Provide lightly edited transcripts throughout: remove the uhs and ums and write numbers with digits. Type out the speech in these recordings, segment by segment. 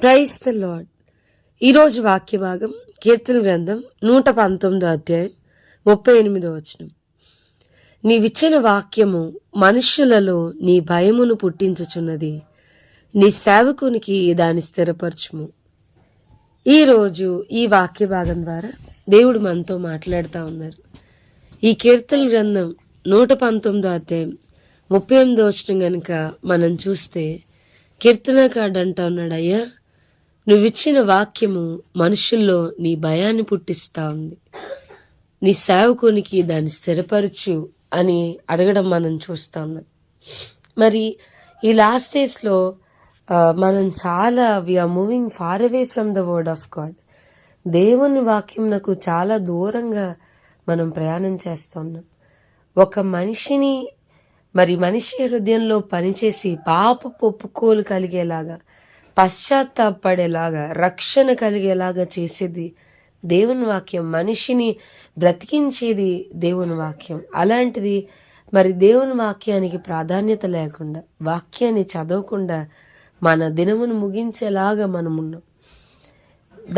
Praise the lord. ఈరోజు వాక్య భాగం కీర్తన గ్రంథం 119 అధ్యాయం 38 వచనం. నీవిచ్చిన వాక్యము మనుష్యులలో నీ భయమును పుట్టించుచున్నది, నీ సేవకునికి దాన్ని స్థిరపరచుము. ఈరోజు ఈ వాక్య భాగం ద్వారా దేవుడు మనతో మాట్లాడుతూ ఉన్నారు. ఈ కీర్తన గ్రంథం 119 అధ్యాయం 38 వచనం గనుక మనం చూస్తే కీర్తనకారుడు అంటా ఉన్నాడు, అయ్యా నువ్విచ్చిన వాక్యము మనుషుల్లో నీ భయాన్ని పుట్టిస్తా ఉంది, నీ సేవకునికి దాన్ని స్థిరపరచు అని అడగడం మనం చూస్తా ఉన్నాం. మరి ఈ లాస్ట్ డేస్లో మనం చాలా we are moving far away from the word of God. దేవుని వాక్యం నాకు చాలా దూరంగా మనం ప్రయాణం చేస్తూ ఉన్నాం. ఒక మనిషిని మనిషి హృదయంలో పనిచేసి పాపపు ఒప్పుకోలు కలిగేలాగా, పశ్చాత్తాపడేలాగా, రక్షణ కలిగేలాగా చేసేది దేవుని వాక్యం. మనిషిని బ్రతికించేది దేవుని వాక్యం. అలాంటిది దేవుని వాక్యానికి ప్రాధాన్యత లేకుండా, వాక్యాన్ని చదవకుండా మన దినమును ముగించేలాగా మనమున్నాం.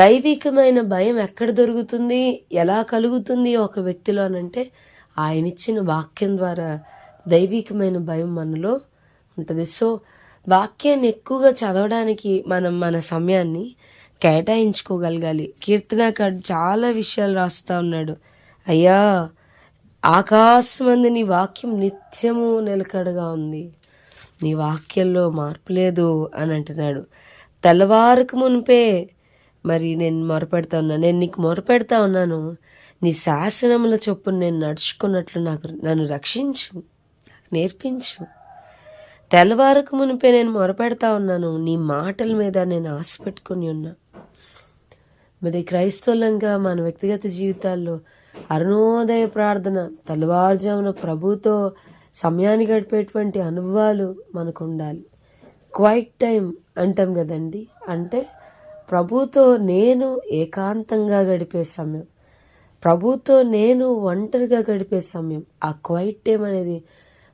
దైవికమైన భయం ఎక్కడ దొరుకుతుంది, ఎలా కలుగుతుంది ఒక వ్యక్తిలో అనంటే ఆయన ఇచ్చిన వాక్యం ద్వారా దైవికమైన భయం మనలో ఉంటుంది. సో వాక్యాన్ని ఎక్కువగా చదవడానికి మనం మన సమయాన్ని కేటాయించుకోగలగాలి. కీర్తనకారుడు చాలా విషయాలు రాస్తా ఉన్నాడు. అయ్యా ఆకాశమందు నీ వాక్యం నిత్యము నిలకడగా ఉంది, నీ వాక్యంలో మార్పు లేదు అని అంటున్నాడు. తెల్లవారుకు మునిపే నేను మొరపెడతా ఉన్నాను, నేను నీకు మొరపెడతా ఉన్నాను, నీ శాసనముల చొప్పున నేను నడుచుకున్నట్లు నన్ను రక్షించు, నేర్పించు. తెల్లవారుకు మునిపే నేను మొరపెడతా ఉన్నాను, నీ మాటల మీద నేను ఆశ పెట్టుకుని ఉన్నా. క్రైస్తవులంగా మన వ్యక్తిగత జీవితాల్లో అరుణోదయ ప్రార్థన, తెల్లవారుజామున ప్రభుతో సమయాన్ని గడిపేటువంటి అనుభవాలు మనకు ఉండాలి. క్వైట్ టైం అంటాం కదండి, అంటే ప్రభుతో నేను ఏకాంతంగా గడిపే సమయం, ప్రభుతో నేను ఒంటరిగా గడిపే సమయం. ఆ క్వైట్ టైం అనేది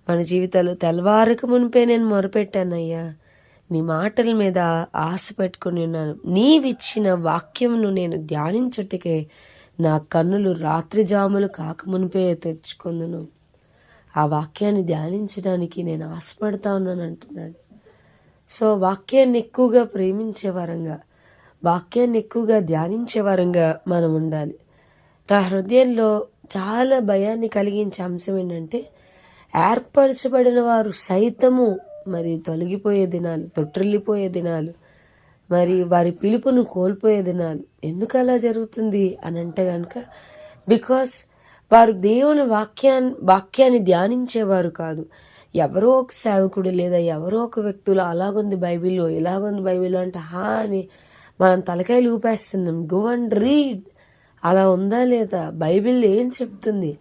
మన జీవితాల్లో తెల్లవారుకు మునిపే నేను మొరపెట్టానయ్యా, నీ మాటల మీద ఆశ పెట్టుకుని ఉన్నాను, నీవిచ్చిన వాక్యమును నేను ధ్యానించుటకే నా కన్నులు రాత్రి జాములు కాకమునిపే తెరుచుకుందును. ఆ వాక్యాన్ని ధ్యానించడానికి నేను ఆశపడతా ఉన్నాను అంటున్నాడు. సో వాక్యాన్ని ఎక్కువగా ప్రేమించే వారంగా, వాక్యాన్ని ఎక్కువగా ధ్యానించే వారంగా మనం ఉండాలి. నా హృదయంలో చాలా భయాన్ని కలిగించే అంశం ఏంటంటే, ఏర్పరచబడిన వారు సైతము తొలగిపోయే దినాలు, తొట్టిల్లిపోయే దినాలు, వారి పిలుపును కోల్పోయే దినాలు. ఎందుకు అలా జరుగుతుంది అని అంటే కనుక, బికాస్ వారు దేవుని వాక్యాన్ని ధ్యానించేవారు కాదు. ఎవరో ఒక సేవకుడు లేదా ఎవరో ఒక వ్యక్తులు అలాగుంది బైబిల్లో, ఇలాగుంది బైబిల్లో అంటే అని మనం తలకాయలు ఊపేస్తున్నాం. Go and read. అలా ఉందా లేదా? బైబిల్ ఏం చెప్తుంది?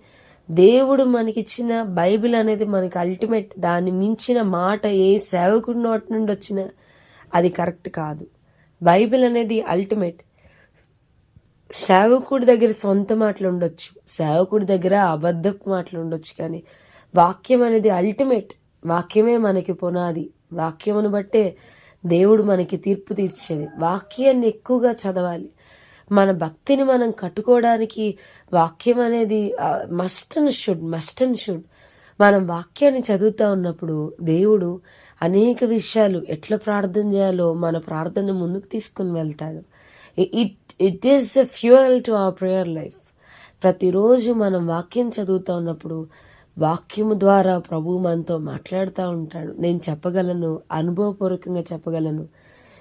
దేవుడు మనకిచ్చిన బైబిల్ అనేది మనకి అల్టిమేట్. దాన్ని మించిన మాట ఏ సేవకుడి నోటి నుండి వచ్చినా అది కరెక్ట్ కాదు. బైబిల్ అనేది అల్టిమేట్. సేవకుడి దగ్గర సొంత మాటలు ఉండొచ్చు, సేవకుడి దగ్గర అబద్ధపు మాటలు ఉండొచ్చు, కానీ వాక్యం అనేది అల్టిమేట్. వాక్యమే మనకి పునాది. వాక్యమును బట్టే దేవుడు మనకి తీర్పు తీర్చేది. వాక్యాన్ని ఎక్కువగా చదవాలి. మన భక్తిని మనం కట్టుకోవడానికి వాక్యం అనేది మస్ట్ అండ్ షుడ్. మనం వాక్యాన్ని చదువుతూ ఉన్నప్పుడు దేవుడు అనేక విషయాలు ఎట్లా ప్రార్థన చేయాలో మన ప్రార్థన ముందుకు తీసుకుని వెళ్తాడు. It is a fuel to our prayer life. ప్రతిరోజు మనం వాక్యం చదువుతూ ఉన్నప్పుడు వాక్యము ద్వారా ప్రభువు మనతో మాట్లాడుతూ ఉంటాడు. నేను చెప్పగలను, అనుభవపూర్వకంగా చెప్పగలను,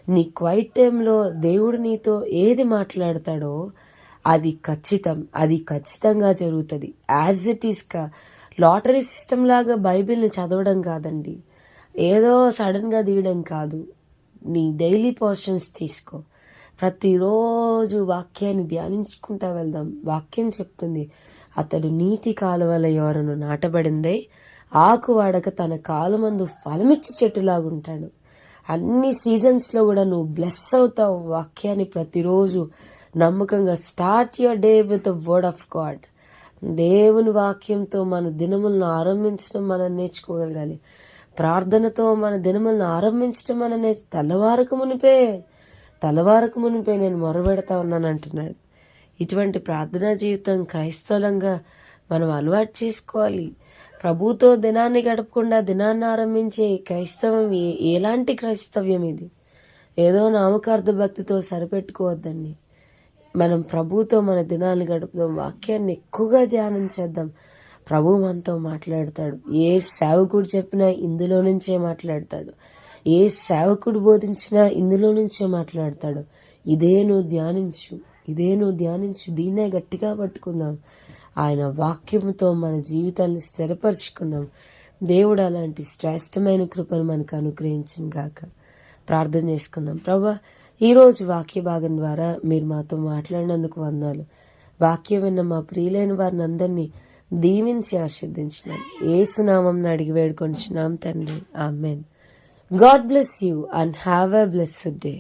నీ క్వైట్ టైంలో దేవుడు నీతో ఏది మాట్లాడతాడో అది ఖచ్చితంగా జరుగుతుంది. As it is. Lottery system లాగా బైబిల్ని చదవడం కాదండి, ఏదో సడన్గా తీయడం కాదు. నీ డైలీ పోర్షన్స్ తీసుకో, ప్రతిరోజు వాక్యాన్ని ధ్యానించుకుంటా వెళ్దాం. వాక్యం చెప్తుంది, అతడు నీటి కాలువల యోరను నాటబడిందే, ఆకు వాడక తన కాలుమందు ఫలమిచ్చి చెట్టులాగుంటాడు. అన్ని సీజన్స్లో కూడా నువ్వు బ్లెస్ అవుతావు. వాక్యాన్ని ప్రతిరోజు నమ్మకంగా start your day with the word of God. దేవుని వాక్యంతో మన దినములను ఆరంభించడం మనం నేర్చుకోగలగాలి. ప్రార్థనతో మన దినములను ఆరంభించడం మనం తెల్లవారుకు మునిపే తలవారకు మునిపే నేను మొరబెడతా ఉన్నాను అంటున్నాడు. ఇటువంటి ప్రార్థనా జీవితం క్రైస్తవులంగా మనం అలవాటు చేసుకోవాలి. ప్రభుతో దినాన్ని గడపకుండా దినాన్ని ఆరంభించే క్రైస్తవం ఎలాంటి క్రైస్తవ్యం ఇది? ఏదో నామకార్థ భక్తితో సరిపెట్టుకోవద్దండి. మనం ప్రభుతో మన దినాన్ని గడుపుదాం, వాక్యాన్ని ఎక్కువగా ధ్యానం చేద్దాం. ప్రభు మనతో మాట్లాడతాడు. ఏ సేవకుడు చెప్పినా ఇందులో నుంచే మాట్లాడతాడు. ఏ సేవకుడు బోధించినా ఇందులో నుంచే మాట్లాడతాడు. ఇదే నువ్వు ధ్యానించు, దీన్నే గట్టిగా పట్టుకుందాం. ఆయన వాక్యముతో మన జీవితాన్ని స్థిరపరచుకుందాం. దేవుడు అలాంటి శ్రేష్టమైన కృపను మనకు అనుగ్రహించును గాక. ప్రార్థన చేసుకుందాం. ప్రభువా, ఈరోజు వాక్య భాగం ద్వారా మీరు మాతో మాట్లాడినందుకు వందనాలు. వాక్యం విన్న మా ప్రియులైన వారిని అందరినీ దీవించి ఆశీర్వదించినాను. యేసునామం అడిగి వేడుకొంటున్నాం తండ్రి, ఆమేన్. God bless you and have a blessed day.